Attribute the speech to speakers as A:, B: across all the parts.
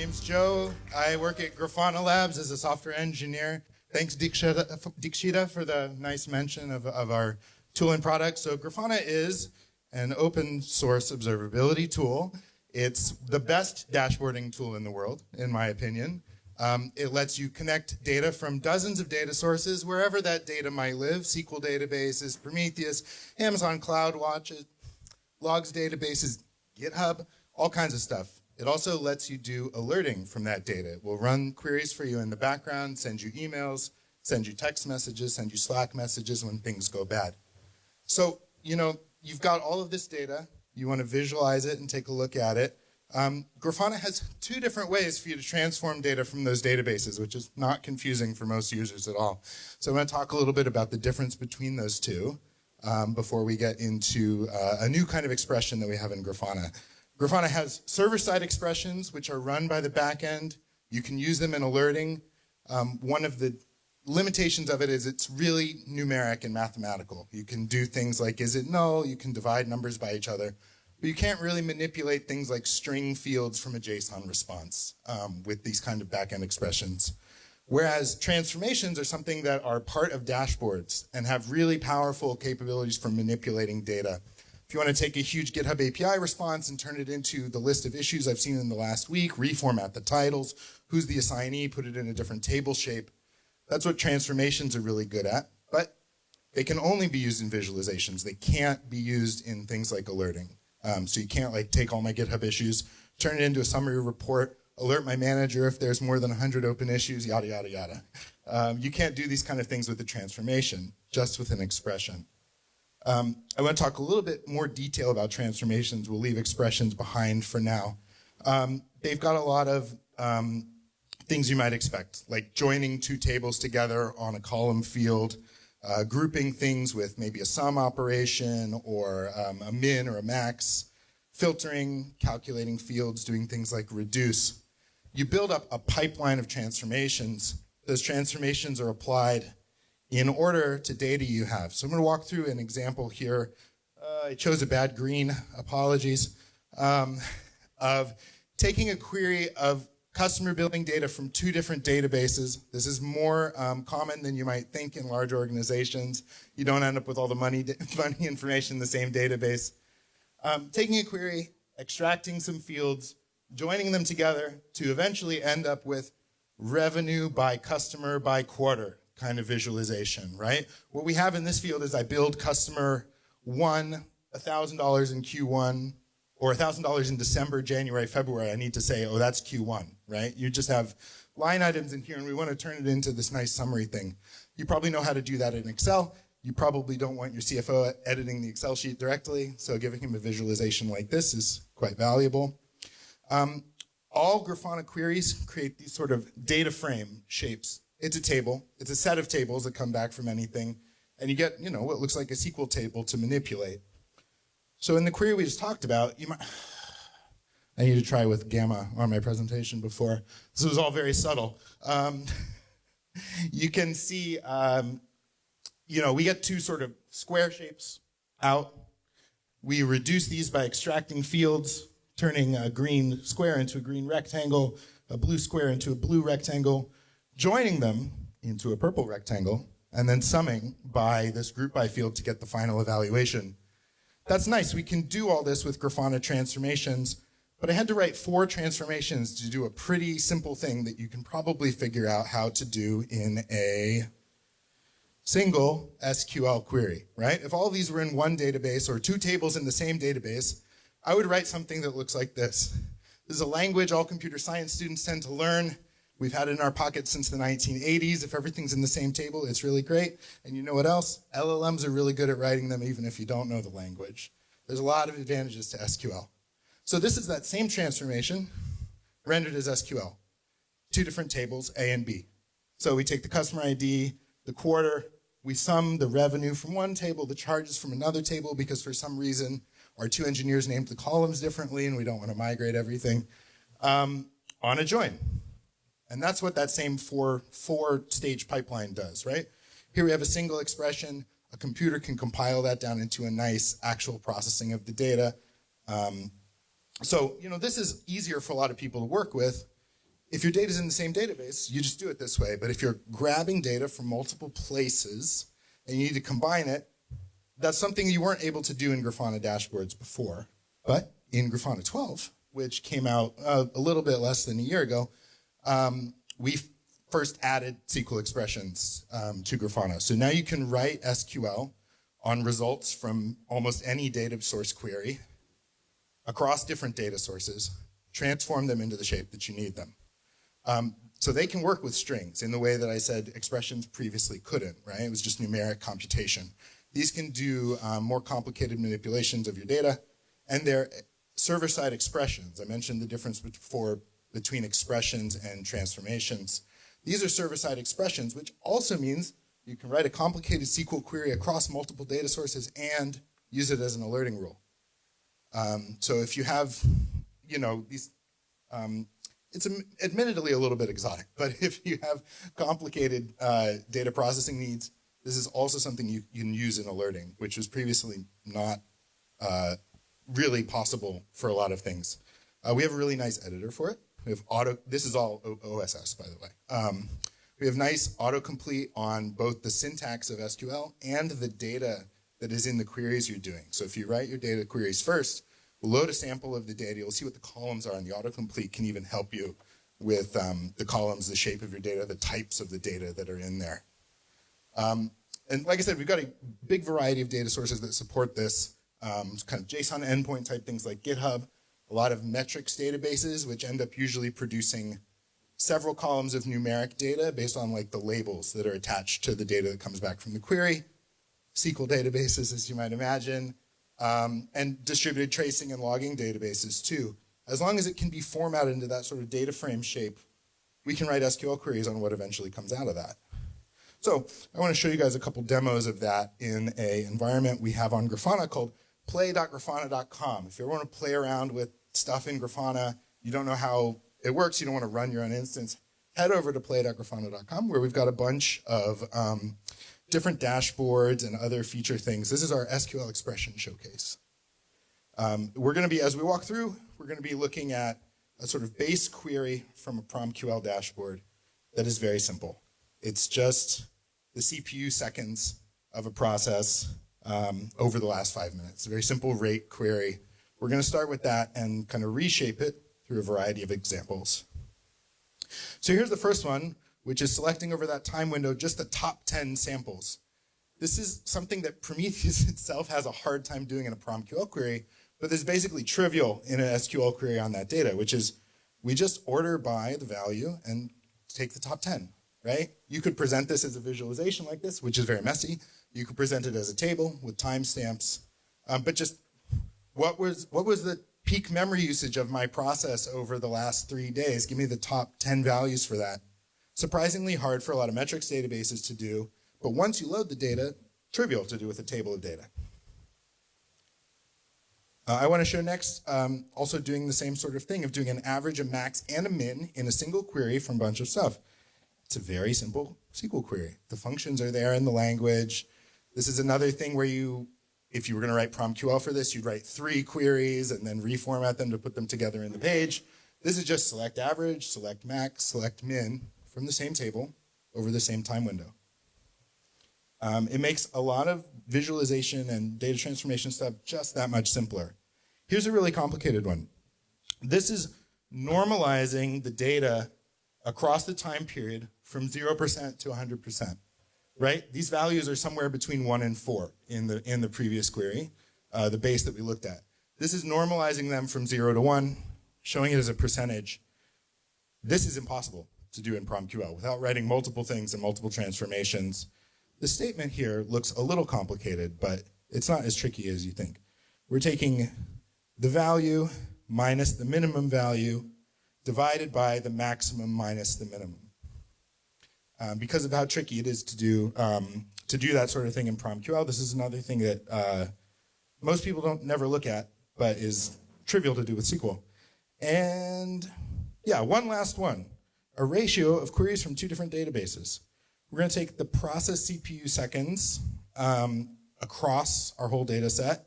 A: name's Joe. I work at Grafana Labs as a software engineer. Thanks, Dikshita, for the nice mention of our tool and product. So Grafana is an open source observability tool. It's the best dashboarding tool in the world, in my opinion. It lets you connect data from dozens of data sources, wherever that data might live, SQL databases, Prometheus, Amazon CloudWatch, logs databases, GitHub, all kinds of stuff. It also lets you do alerting from that data. It will run queries for you in the background, send you emails, send you text messages, send you Slack messages when things go bad. So, you've got all of this data. You want to visualize it and take a look at it. Grafana has two different ways for you to transform data from those databases, which is not confusing for most users at all. So I'm going to talk a little bit about the difference between those two before we get into a new kind of expression that we have in Grafana. Grafana has server-side expressions, which are run by the back end. You can use them in alerting. One of the limitations of it is it's really numeric and mathematical. You can do things like, is it null? You can divide numbers by each other. But you can't really manipulate things like string fields from a JSON response with these kind of back-end expressions. Whereas transformations are something that are part of dashboards and have really powerful capabilities for manipulating data. If you want to take a huge GitHub API response and turn it into the list of issues I've seen in the last week, reformat the titles, who's the assignee, put it in a different table shape, that's what transformations are really good at. But they can only be used in visualizations. They can't be used in things like alerting. So you can't take all my GitHub issues, turn it into a summary report, alert my manager if there's more than 100 open issues, yada, yada, yada. You can't do these kind of things with a transformation, just with an expression. I want to talk a little bit more detail about transformations. We'll leave expressions behind for now. They've got a lot of things you might expect, like joining two tables together on a column field, grouping things with maybe a sum operation or a min or a max, filtering, calculating fields, doing things like reduce. You build up a pipeline of transformations. Those transformations are applied in order to data you have. So I'm going to walk through an example here. I chose a bad green, apologies, of taking a query of customer billing data from two different databases. This is more common than you might think in large organizations. You don't end up with all the money information in the same database. Taking a query, extracting some fields, joining them together to eventually end up with revenue by customer by quarter kind of visualization, right? What we have in this field is I billed customer 1 $1,000 in Q1, or $1,000 in December, January, February. I need to say, oh, that's Q1, right? You just have line items in here, and we want to turn it into this nice summary thing. You probably know how to do that in Excel. You probably don't want your CFO editing the Excel sheet directly, so giving him a visualization like this is quite valuable. All Grafana queries create these sort of data frame shapes. It's a table. It's a set of tables that come back from anything, and you get, what looks like a SQL table to manipulate. So in the query we just talked about, I need to try with gamma on my presentation before. This was all very subtle. You can see, we get two sort of square shapes out. We reduce these by extracting fields, turning a green square into a green rectangle, a blue square into a blue rectangle, joining them into a purple rectangle, and then summing by this group by field to get the final evaluation. That's nice. We can do all this with Grafana transformations, but I had to write 4 transformations to do a pretty simple thing that you can probably figure out how to do in a single SQL query, right? If all of these were in one database or 2 tables in the same database, I would write something that looks like this. This is a language all computer science students tend to learn. We've had it in our pocket since the 1980s. If everything's in the same table, it's really great. And you know what else? LLMs are really good at writing them even if you don't know the language. There's a lot of advantages to SQL. So this is that same transformation rendered as SQL. 2 different tables, A and B. So we take the customer ID, the quarter, we sum the revenue from one table, the charges from another table, because for some reason our 2 engineers named the columns differently and we don't want to migrate everything, on a join. And that's what that same four-stage pipeline does, right? Here we have a single expression. A computer can compile that down into a nice actual processing of the data. So, this is easier for a lot of people to work with. If your data is in the same database, you just do it this way. But if you're grabbing data from multiple places and you need to combine it, that's something you weren't able to do in Grafana Dashboards before. But in Grafana 12, which came out a little bit less than a year ago, we first added SQL Expressions to Grafana. So now you can write SQL on results from almost any data source query across different data sources, transform them into the shape that you need them. So they can work with strings in the way that I said expressions previously couldn't, right? It was just numeric computation. These can do more complicated manipulations of your data, and they're server-side expressions. I mentioned the difference between expressions and transformations. These are server-side expressions, which also means you can write a complicated SQL query across multiple data sources and use it as an alerting rule. So if you have, these, it's admittedly a little bit exotic, but if you have complicated data processing needs, this is also something you can use in alerting, which was previously not really possible for a lot of things. We have a really nice editor for it. We have this is all OSS, by the way. We have nice autocomplete on both the syntax of SQL and the data that is in the queries you're doing. So if you write your data queries first, we'll load a sample of the data, you'll see what the columns are, and the autocomplete can even help you with the columns, the shape of your data, the types of the data that are in there. And like I said, we've got a big variety of data sources that support this, kind of JSON endpoint type things like GitHub, a lot of metrics databases, which end up usually producing several columns of numeric data based on like the labels that are attached to the data that comes back from the query, SQL databases, as you might imagine, and distributed tracing and logging databases too. As long as it can be formatted into that sort of data frame shape, we can write SQL queries on what eventually comes out of that. So I want to show you guys a couple demos of that in an environment we have on Grafana called play.grafana.com. If you ever want to play around with stuff in Grafana, you don't know how it works, you don't want to run your own instance, head over to play.grafana.com where we've got a bunch of different dashboards and other feature things. This is our SQL Expression showcase. We're going to be, as we walk through, we're going to be looking at a sort of base query from a PromQL dashboard that is very simple. It's just the CPU seconds of a process over the last 5 minutes. A very simple rate query. We're going to start with that and kind of reshape it through a variety of examples. So here's the first one, which is selecting over that time window just the top 10 samples. This is something that Prometheus itself has a hard time doing in a PromQL query, but is basically trivial in an SQL query on that data, which is we just order by the value and take the top 10, right? You could present this as a visualization like this, which is very messy. You could present it as a table with timestamps, but just what was the peak memory usage of my process over the last 3 days? Give me the top 10 values for that. Surprisingly hard for a lot of metrics databases to do, but once you load the data, trivial to do with a table of data. I want to show next, also doing the same sort of thing of doing an average, a max, and a min in a single query from a bunch of stuff. It's a very simple SQL query. The functions are there in the language. This is another thing where if you were going to write PromQL for this, you'd write 3 queries and then reformat them to put them together in the page. This is just select average, select max, select min from the same table over the same time window. It makes a lot of visualization and data transformation stuff just that much simpler. Here's a really complicated one. This is normalizing the data across the time period from 0% to 100%. Right? These values are somewhere between 1 and 4 in the previous query, the base that we looked at. This is normalizing them from 0 to 1, showing it as a percentage. This is impossible to do in PromQL without writing multiple things and multiple transformations. The statement here looks a little complicated, but it's not as tricky as you think. We're taking the value minus the minimum value divided by the maximum minus the minimum. Because of how tricky it is to do that sort of thing in PromQL, this is another thing that most people never look at, but is trivial to do with SQL. And yeah, one last one, a ratio of queries from 2 different databases. We're going to take the process CPU seconds across our whole data set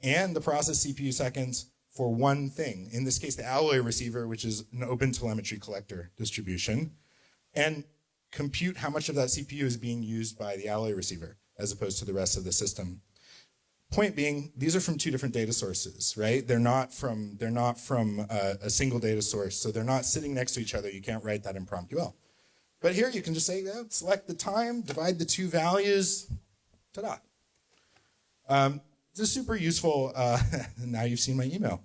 A: and the process CPU seconds for one thing. In this case, the Alloy receiver, which is an open telemetry collector distribution, and compute how much of that CPU is being used by the Alloy receiver as opposed to the rest of the system. Point being, these are from two different data sources, right? They're not from a single data source, so they're not sitting next to each other. You can't write that in PromptUL. But here you can just say, select the time, divide the two values, ta-da. It's a super useful, now you've seen my email.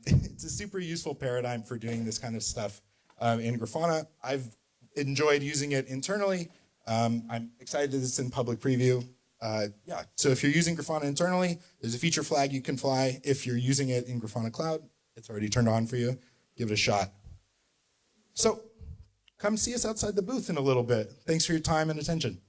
A: It's a super useful paradigm for doing this kind of stuff in Grafana. I've enjoyed using it internally. I'm excited that it's in public preview. Yeah, so if you're using Grafana internally, there's a feature flag you can fly. If you're using it in Grafana Cloud, it's already turned on for you. Give it a shot. So come see us outside the booth in a little bit. Thanks for your time and attention.